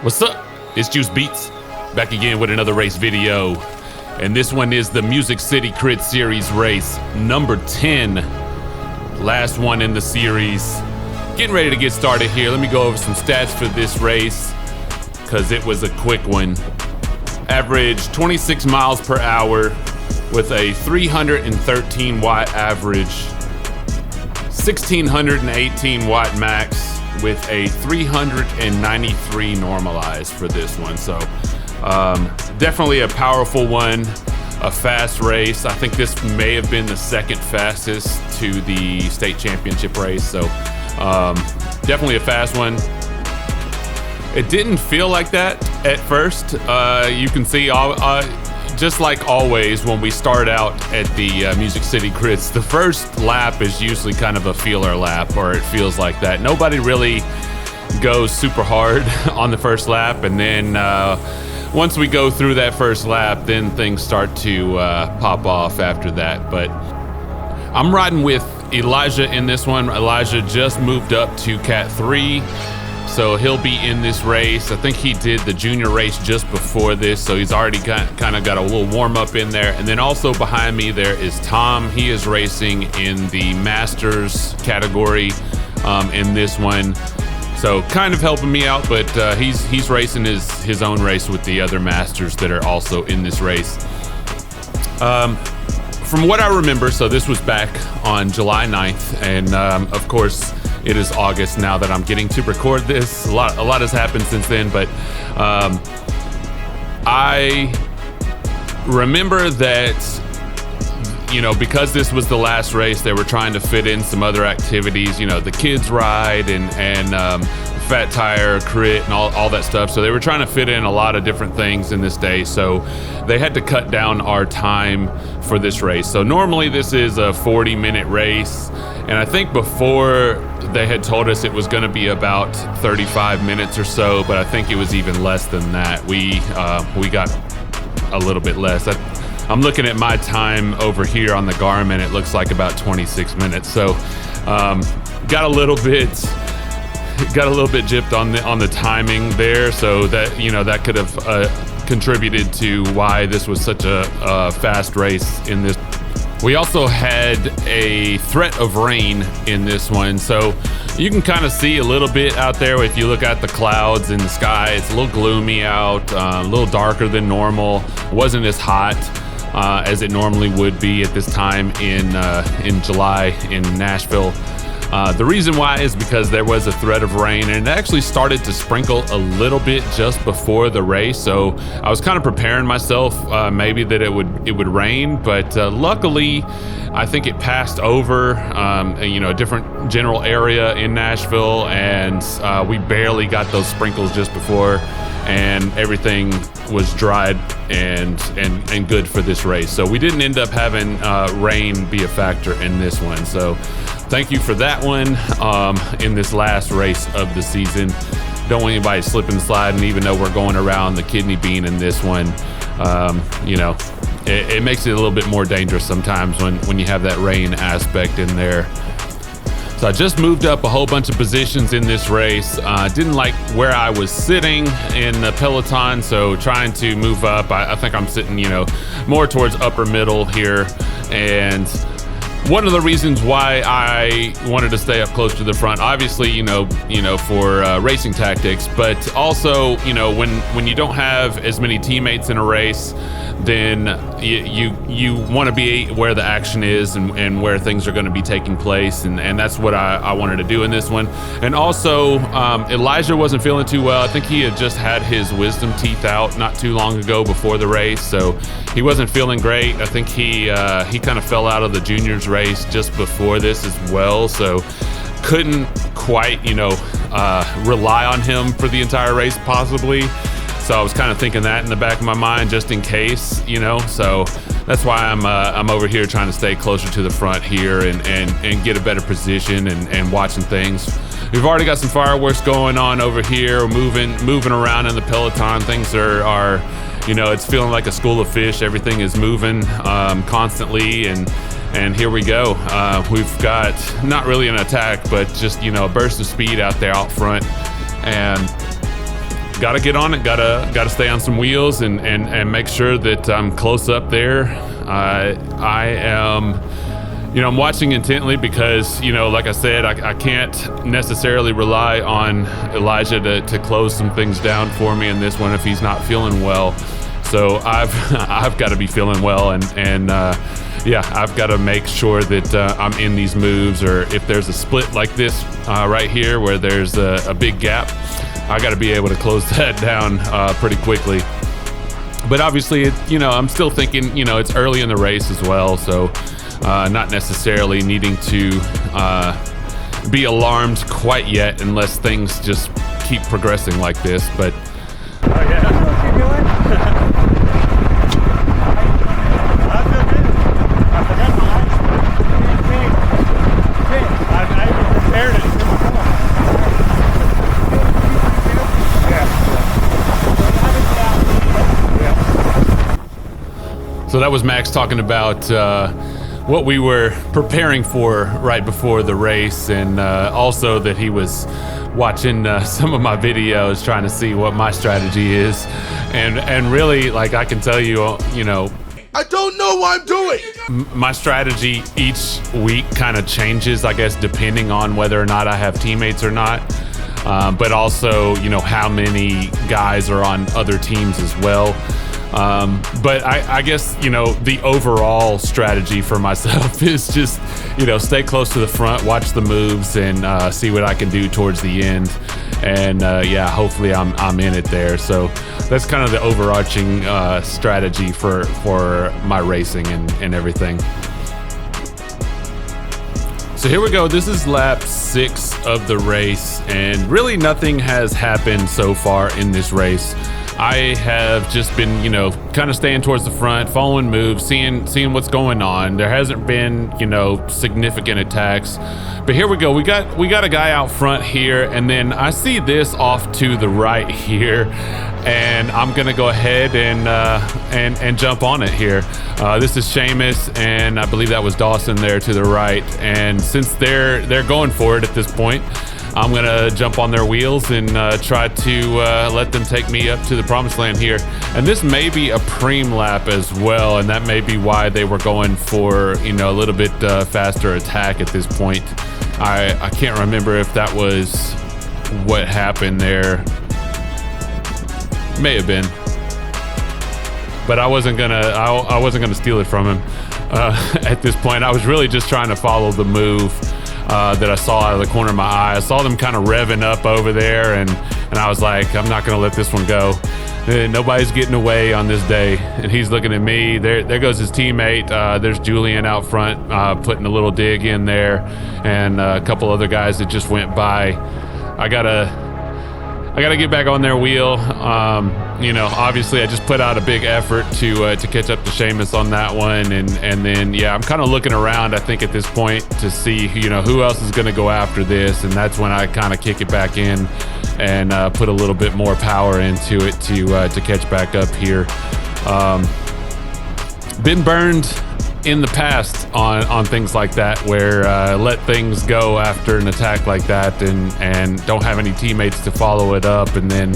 What's up? It's Juice Beats, back again with another race video. And this one is the Music City Crit Series race, number 10. Last one in the series. Getting ready to get started here. Let me go over some stats for this race, because it was a quick one. Average 26 miles per hour with a 313 watt average, 1618 watt max, with a 393 normalized for this one. So definitely a powerful one, a fast race. I think this may have been the second fastest to the state championship race. So definitely a fast one. It didn't feel like that at first. You can see just like always when we start out at the Music City Crits, the first lap is usually kind of a feeler lap, or it feels like that. Nobody really goes super hard on the first lap, and then once we go through that first lap, then things start to pop off after that. But I'm riding with Elijah in this one. Elijah just moved up to Cat 3. So he'll be in this race. I think he did the junior race just before this, so he's already kind of got a little warm up in there. And then also behind me there is Tom. He is racing in the Masters category in this one. So kind of helping me out, but he's racing his own race with the other Masters that are also in this race. From what I remember, so this was back on July 9th, and of course, it is August now that I'm getting to record this. A lot has happened since then, but I remember that, you know, because this was the last race, they were trying to fit in some other activities, you know, the kids ride and fat tire, crit, and all that stuff. So they were trying to fit in a lot of different things in this day. So they had to cut down our time for this race. So normally this is a 40-minute race. And I think before they had told us it was going to be about 35 minutes or so, but I think it was even less than that. We got a little bit less. I'm looking at my time over here on the Garmin. It looks like about 26 minutes. So got a little bit gypped on the timing there. So that, you know, that could have contributed to why this was such a fast race in this. We also had a threat of rain in this one, so you can kind of see a little bit out there if you look at the clouds in the sky. It's a little gloomy out, a little darker than normal. It wasn't as hot as it normally would be at this time in July in Nashville. The reason why is because there was a threat of rain, and it actually started to sprinkle a little bit just before the race. So I was kind of preparing myself maybe that it would rain, but luckily I think it passed over you know, a different general area in Nashville, and we barely got those sprinkles just before, and everything was dried and good for this race. So we didn't end up having rain be a factor in this one. So thank you for that one in this last race of the season. Don't want anybody to slip and slide, and even though we're going around the kidney bean in this one, you know, it makes it a little bit more dangerous sometimes when you have that rain aspect in there. So I just moved up a whole bunch of positions in this race. Didn't like where I was sitting in the peloton, so trying to move up. I think I'm sitting, you know, more towards upper middle here. And one of the reasons why I wanted to stay up close to the front, obviously, you know, for racing tactics, but also, you know, when you don't have as many teammates in a race, then you want to be where the action is and where things are going to be taking place, and that's what I wanted to do in this one. And also, Elijah wasn't feeling too well. I think he had just had his wisdom teeth out not too long ago before the race, so he wasn't feeling great. I think he kind of fell out of the juniors race just before this as well, so couldn't quite, you know, rely on him for the entire race possibly. So I was kind of thinking that in the back of my mind just in case, you know. So that's why I'm over here trying to stay closer to the front here and get a better position and watching things. We've already got some fireworks going on over here, moving around in the peloton. Things are you know, it's feeling like a school of fish. Everything is moving constantly, and here we go. We've got not really an attack, but just, you know, a burst of speed out there out front, and gotta get on it, gotta stay on some wheels and make sure that I'm close up there. I am, I'm watching intently because, like I said, I can't necessarily rely on Elijah to close some things down for me in this one if he's not feeling well. So I've got to be feeling well, and I've got to make sure that I'm in these moves, or if there's a split like this right here where there's a big gap, I got to be able to close that down pretty quickly. But obviously, I'm still thinking, it's early in the race as well, so not necessarily needing to be alarmed quite yet unless things just keep progressing like this. But oh yeah, that's what you're doing. I feel good. I forgot my eyes. I even prepared it. So that was Max talking about what we were preparing for right before the race, and also that he was watching some of my videos trying to see what my strategy is, and really, like, I can tell you, I don't know what I'm doing. My strategy each week kind of changes, I guess, depending on whether or not I have teammates or not, but also, how many guys are on other teams as well. But I guess, the overall strategy for myself is just, stay close to the front, watch the moves, and see what I can do towards the end. And hopefully I'm in it there. So that's kind of the overarching strategy for my racing and everything. So here we go. This is lap 6 of the race, and really nothing has happened so far in this race. I have just been, kind of staying towards the front, following moves, seeing what's going on. There hasn't been, significant attacks. But here we go. We got a guy out front here, and then I see this off to the right here, and I'm gonna go ahead and jump on it here. This is Seamus, and I believe that was Dawson there to the right. And since they're going for it at this point, I'm gonna jump on their wheels and try to let them take me up to the promised land here. And this may be a preem lap as well, and that may be why they were going for, a little bit faster attack at this point. I can't remember if that was what happened there. May have been, but I wasn't gonna steal it from him at this point. I was really just trying to follow the move that I saw out of the corner of my eye. I saw them kind of revving up over there, and I was like, I'm not gonna let this one go. Nobody's getting away on this day. And he's looking at me. There goes his teammate. There's Julian out front putting a little dig in there, and a couple other guys that just went by. I gotta get back on their wheel. Obviously I just put out a big effort to catch up to Seamus on that one, and then I'm kind of looking around, I think, at this point to see who else is going to go after this, and that's when I kind of kick it back in and put a little bit more power into it to catch back up here. Been burned in the past on things like that, where let things go after an attack like that and don't have any teammates to follow it up, and then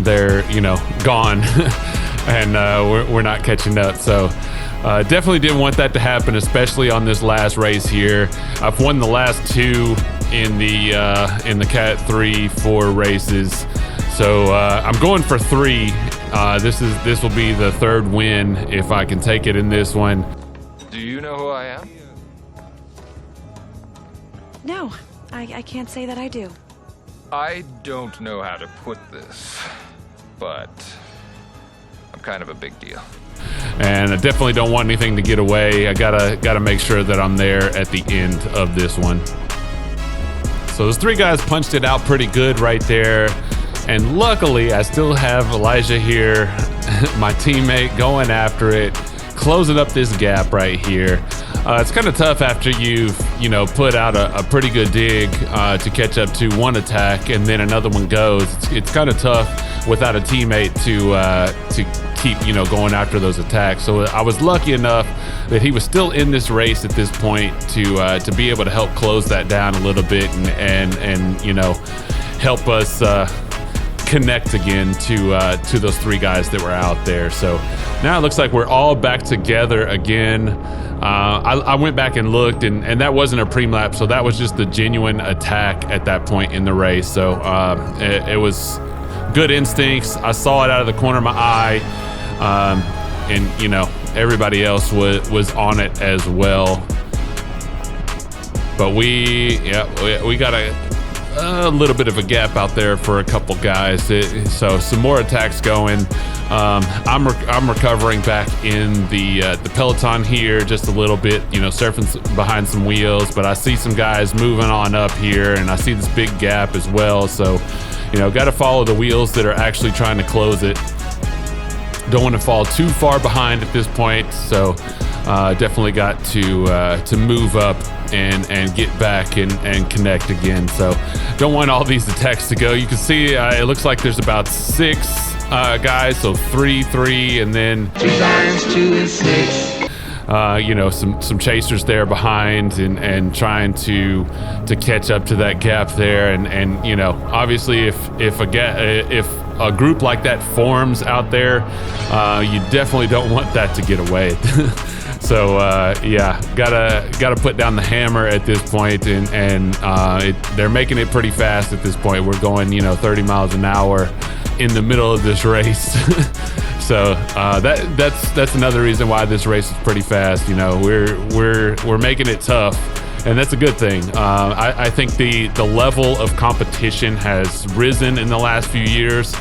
they're gone and we're not catching up. So definitely didn't want that to happen, especially on this last race here. I've won the last 2 in the Cat 3-4 races, so I'm going for 3. This will be the 3rd win if I can take it in this one. Do you know who I am? No, I can't say that I do. I don't know how to put this, but I'm kind of a big deal. And I definitely don't want anything to get away. I gotta make sure that I'm there at the end of this one. So those 3 guys punched it out pretty good right there. And luckily, I still have Elijah here, my teammate, going after it, closing up this gap right here. It's kind of tough after you've, put out a pretty good dig to catch up to one attack, and then another one goes. It's kind of tough without a teammate to keep, going after those attacks. So I was lucky enough that he was still in this race at this point to be able to help close that down a little bit and help us connect again to those 3 guys that were out there. So now it looks like we're all back together again. I went back and looked, and that wasn't a pre-lap, so that was just the genuine attack at that point in the race. So it was good instincts. I saw it out of the corner of my eye, and you know, everybody else was on it as well. But we got a little bit of a gap out there for a couple guys. So some more attacks going. I'm recovering back in the peloton here just a little bit, you know, surfing behind some wheels, but I see some guys moving on up here, and I see this big gap as well. So, you know, got to follow the wheels that are actually trying to close it. Don't want to fall too far behind at this point, so definitely got to move up and get back and connect again. So don't want all these attacks to go. You can see it looks like there's about 6 guys, so 3, and then 2 times 2 is 6. You know, some chasers there behind and trying to catch up to that gap there, and you know, obviously if a group like that forms out there, you definitely don't want that to get away. So yeah, gotta put down the hammer at this point, and they're making it pretty fast at this point. We're going, you know, 30 miles an hour in the middle of this race. So that's another reason why this race is pretty fast. You know, we're making it tough, and that's a good thing. I think the level of competition has risen in the last few years.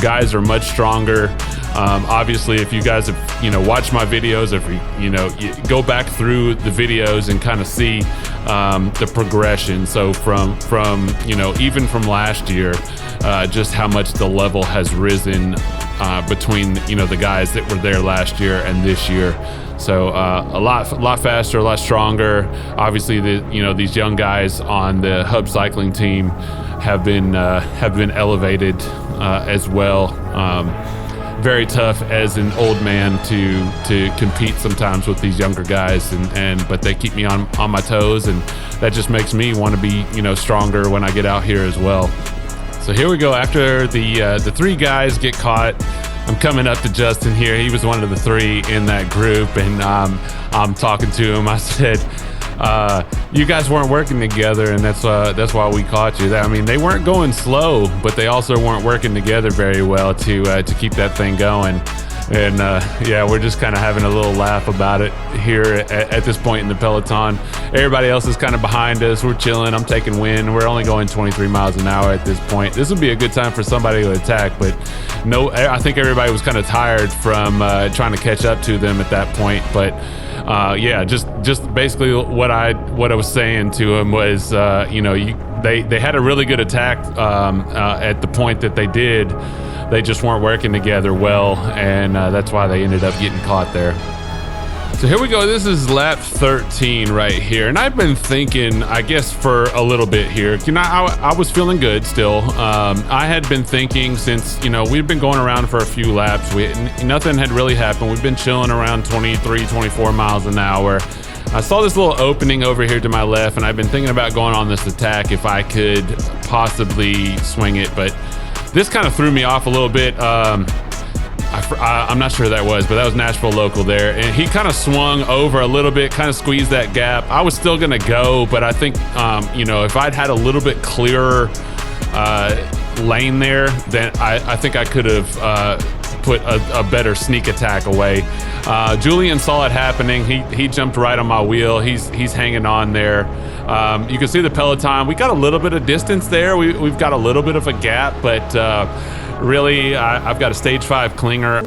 Guys are much stronger. Obviously, if you guys have, you know, watched my videos, if you go back through the videos and kind of see the progression. So from you know, even from last year, just how much the level has risen between, you know, the guys that were there last year and this year. So a lot faster, a lot stronger. Obviously, these young guys on the Hub Cycling team have been elevated as well. Very tough as an old man to compete sometimes with these younger guys, but they keep me on my toes, and that just makes me want to be, you know, stronger when I get out here as well. So here we go. After the 3 guys get caught, I'm coming up to Justin here. He was one of the 3 in that group, and I'm talking to him. I said, you guys weren't working together, and that's why we caught you. I mean, they weren't going slow, but they also weren't working together very well to keep that thing going. And yeah, we're just kind of having a little laugh about it here at this point in the peloton. Everybody else is kind of behind us. We're chilling. I'm taking wind. We're only going 23 miles an hour at this point. This would be a good time for somebody to attack, but no, I think everybody was kind of tired from trying to catch up to them at that point. But yeah, just basically what I was saying to him was, you know, they had a really good attack at the point that they did. They just weren't working together well, and that's why they ended up getting caught there. So here we go. This is lap 13 right here, and I've been thinking, I guess, for a little bit here. You know, I was feeling good still. I had been thinking since, you know, we've been going around for a few laps. Nothing had really happened. We've been chilling around 23, 24 miles an hour. I saw this little opening over here to my left, and I've been thinking about going on this attack if I could possibly swing it, but this kind of threw me off a little bit. I'm not sure who that was, but that was Nashville local there. And he kind of swung over a little bit, kind of squeezed that gap. I was still going to go, but I think, you know, if I'd had a little bit clearer lane there, then I think I could have put a better sneak attack away. Julian saw it happening. He jumped right on my wheel. He's hanging on there. You can see the peloton. We got a little bit of distance there. We've got a little bit of a gap, but really, I've got a stage 5 clinger.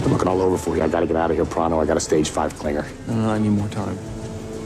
I'm looking all over for you. I gotta get out of here pronto. I got a stage 5 clinger. I need more time.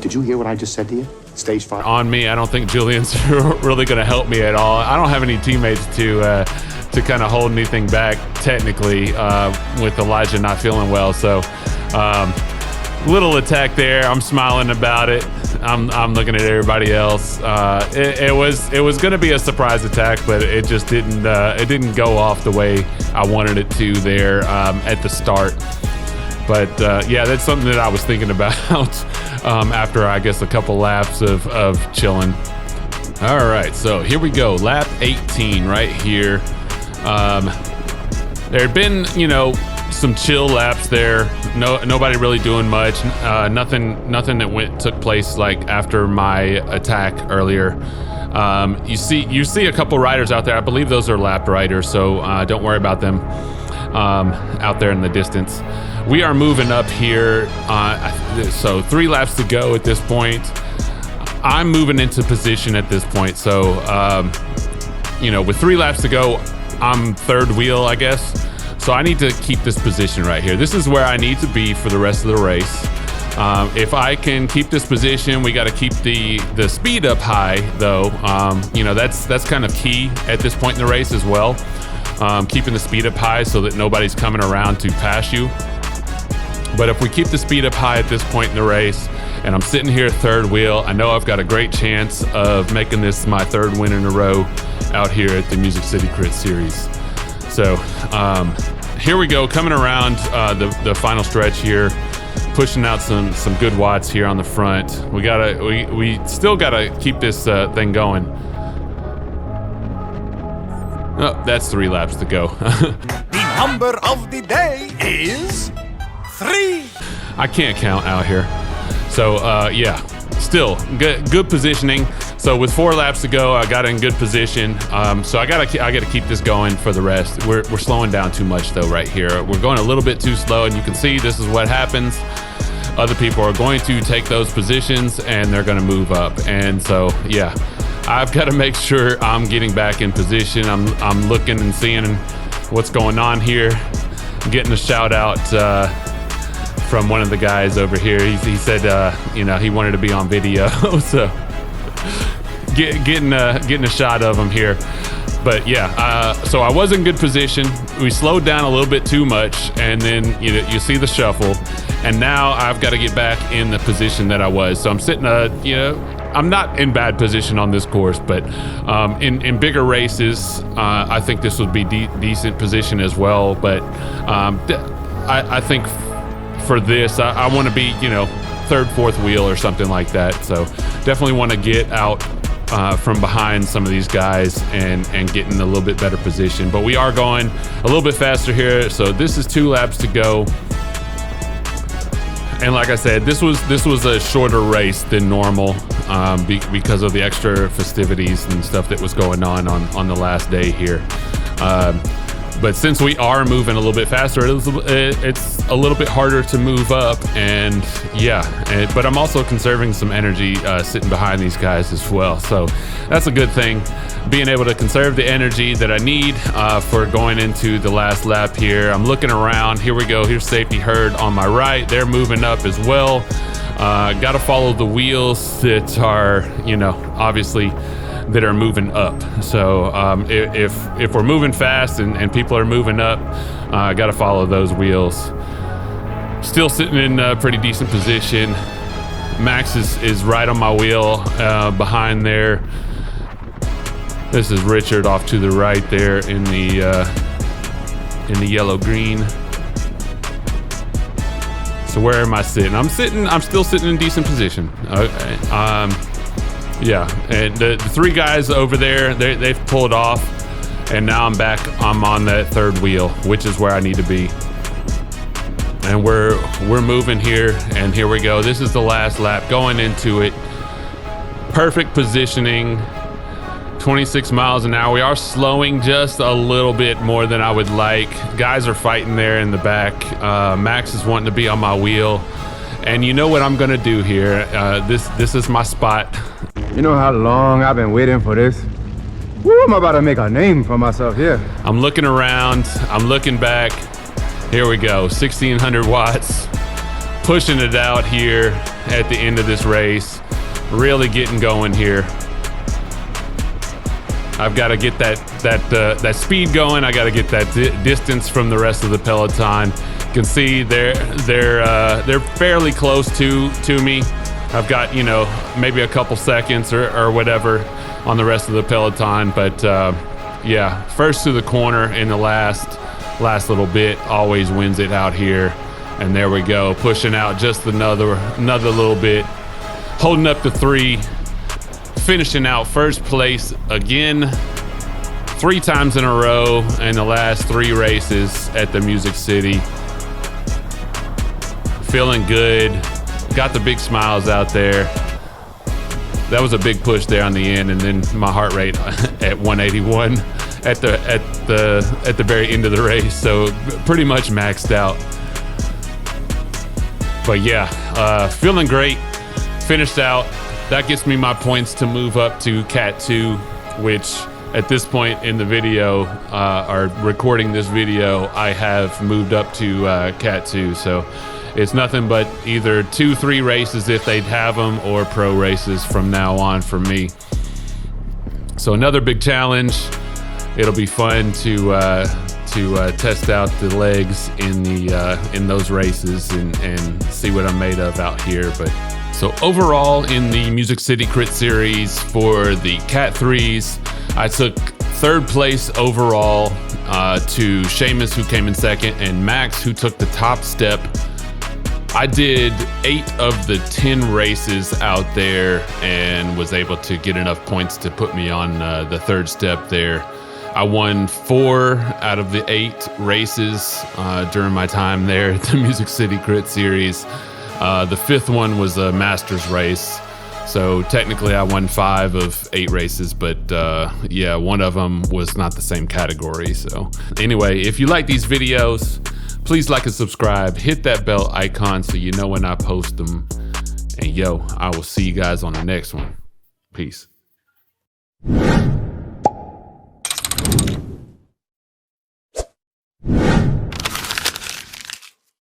Did you hear what I just said to you? Stage 5 on me. I don't think Julian's really going to help me at all. I don't have any teammates to kind of hold anything back technically with Elijah not feeling well. So little attack there. I'm smiling about it. I'm looking at everybody else. It was going to be a surprise attack, but it just didn't go off the way I wanted it to there at the start. But yeah, that's something that I was thinking about after, I guess, a couple laps of chilling. All right, so here we go. Lap 18 right here. There had been, you know, some chill laps there. Nobody really doing much. Nothing that took place like after my attack earlier. You see a couple riders out there. I believe those are lapped riders, so don't worry about them out there in the distance. We are moving up here, so 3 laps to go at this point. I'm moving into position at this point, so you know, with 3 laps to go, I'm third wheel, I guess. So I need to keep this position right here. This is where I need to be for the rest of the race. If I can keep this position, we got to keep the speed up high, though. You know, that's kind of key at this point in the race as well. Keeping the speed up high so that nobody's coming around to pass you. But if we keep the speed up high at this point in the race, and I'm sitting here third wheel, I know I've got a great chance of making this my 3rd win in a row out here at the Music City Crit Series. So here we go, coming around the final stretch here, pushing out some good watts here on the front. We still gotta keep this thing going. Oh, that's 3 laps to go. The number of the day is 3. I can't count out here. So yeah, still good positioning. So with 4 laps to go, I got in good position. So I gotta keep this going for the rest. We're slowing down too much though right here. We're going a little bit too slow, and you can see this is what happens. Other people are going to take those positions and they're gonna move up. And so yeah, I've got to make sure I'm getting back in position. I'm looking and seeing what's going on here. I'm getting a shout out from one of the guys over here. He said, you know, he wanted to be on video, so getting a shot of him here. But yeah, so I was in good position. We slowed down a little bit too much, and then you see the shuffle, and now I've got to get back in the position that I was. So I'm sitting, you know, I'm not in bad position on this course, but in bigger races, I think this would be decent position as well. But I think for this, I want to be, you know, 3rd, 4th wheel or something like that. So definitely want to get out from behind some of these guys and get in a little bit better position. But we are going a little bit faster here. So this is 2 laps to go. And like I said, this was a shorter race than normal because of the extra festivities and stuff that was going on the last day here. But since we are moving a little bit faster, it's a little bit harder to move up. And yeah, but I'm also conserving some energy sitting behind these guys as well. So that's a good thing, being able to conserve the energy that I need for going into the last lap here. I'm looking around. Here we go. Here's Safety Herd on my right. They're moving up as well. Got to follow the wheels that are, you know, obviously that are moving up. So if we're moving fast and people are moving up, got to follow those wheels. Still sitting in a pretty decent position. Max is right on my wheel behind there. This is Richard off to the right there in the yellow green. So where am I sitting? I'm still sitting in decent position. Okay. Yeah, and the 3 guys over there, they've pulled off, and now I'm on that 3rd wheel, which is where I need to be. And we're moving here, and here we go. This is the last lap going into it. Perfect positioning, 26 miles an hour. We are slowing just a little bit more than I would like. Guys are fighting there in the back. Max is wanting to be on my wheel. And you know what I'm gonna do here. This is my spot. You know how long I've been waiting for this? Woo, I'm about to make a name for myself here. I'm looking around, I'm looking back. Here we go, 1600 watts. Pushing it out here at the end of this race. Really getting going here. I've got to get that speed going. I got to get that distance from the rest of the peloton. You can see they're fairly close to me. I've got, you know, maybe a couple seconds or whatever on the rest of the peloton, but yeah, first to the corner in the last little bit always wins it out here. And there we go, pushing out just another little bit, holding up the 3, finishing out first place again. 3 times in a row in the last 3 races at the Music City. Feeling good. Got the big smiles out there. That was a big push there on the end, and then my heart rate at 181 at the very end of the race. So pretty much maxed out. But yeah, feeling great. Finished out. That gets me my points to move up to Cat 2, which at this point in the video, or recording this video, I have moved up to Cat 2. So it's nothing but either 2-3 races if they'd have them, or pro races from now on for me. So another big challenge. It'll be fun to test out the legs in those races and see what I'm made of out here. But so overall in the Music City Crit Series for the Cat 3s, I took 3rd place overall to Seamus, who came in 2nd, and Max, who took the top step. I did 8 of the 10 races out there and was able to get enough points to put me on the 3rd step there. I won 4 out of the 8 races during my time there at the Music City Crit Series. The 5th one was a Masters race. So technically I won 5 of 8 races, but yeah, one of them was not the same category. So anyway, if you like these videos, please like and subscribe, hit that bell icon so you know when I post them. And yo, I will see you guys on the next one. Peace.